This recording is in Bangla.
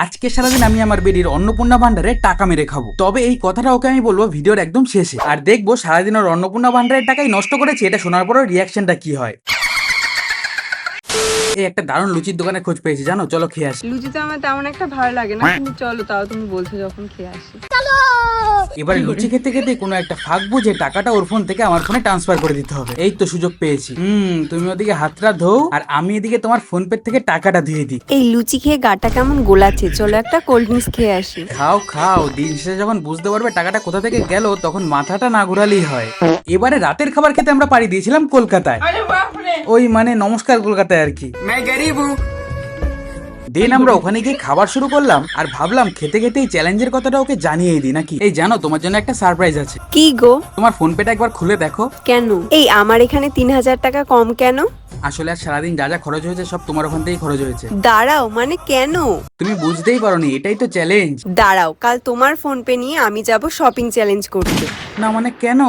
আজকে সারাদিন আমি আমার বেডির অন্নপূর্ণা ভান্ডারে টাকা মেরে খাবো। তবে এই কথাটা ওকে আমি বলবো ভিডিওর একদম শেষে, আর দেখবো সারাদিন ওর অন্নপূর্ণা ভান্ডারের টাকাই নষ্ট করেছে এটা শোনার পর রিয়াকশনটা কি হয়। এই একটা দারুণ লুচির দোকানে খোঁজ পেয়েছি, জানো, চলো খেয়ে আসি। লুচি তো আমার তেমন একটা ভালো লাগে না, কিন্তু চলো, তাও তুমি বলছো যখন খেয়ে আসি। এবারে লুচি খেতে খেতে কোনো একটা ফাঁক বুঝে টাকাটা ওর ফোন থেকে আমার ফোনে ট্রান্সফার করে দিতে হবে। এই তো সুযোগ পেয়েছি। তুমি ওদিকে হাতটা ধো আর আমি এদিকে তোমার ফোন পে থেকে টাকাটা দিয়ে দিই। এই লুচি খেয়ে গাটা কেমন গোলাচ্ছে, চলো একটা কোল্ড ড্রিঙ্কস খেয়ে আসি। খাও খাও, দিন শেষে যখন বুঝতে পারবে টাকাটা কোথা থেকে গেল তখন মাথাটা না ঘোরালেই হয়। এবারে রাতের খাবার খেতে আমরা পাড়ি দিয়েছিলাম কলকাতায়। ওই মানে নমস্কার কলকাতায় আর কি। দেন আমরা ওখানে গিয়ে খাবার শুরু করলাম আর ভাবলাম খেতে খেতে এই চ্যালেঞ্জের কথাটা ওকে জানিয়ে দিই নাকি। এই জানো, তোমার জন্য একটা সারপ্রাইজ আছে। কি গো? তোমার ফোন পেটা একবার খুলে দেখো। কেন? এই আমার এখানে 3000 টাকা কম কেন? আসলে আর সারাদিন যা যা খরচ হয়েছে সব তোমার ওখান থেকেই খরচ হয়েছে। দাঁড়াও, মানে কেন? তুমি বুঝতেই পারোনি, এটাই তো চ্যালেঞ্জ। দাঁড়াও, কাল তোমার ফোন পে নিয়ে আমি যাব শপিং চ্যালেঞ্জ করতে। না মানে কেন?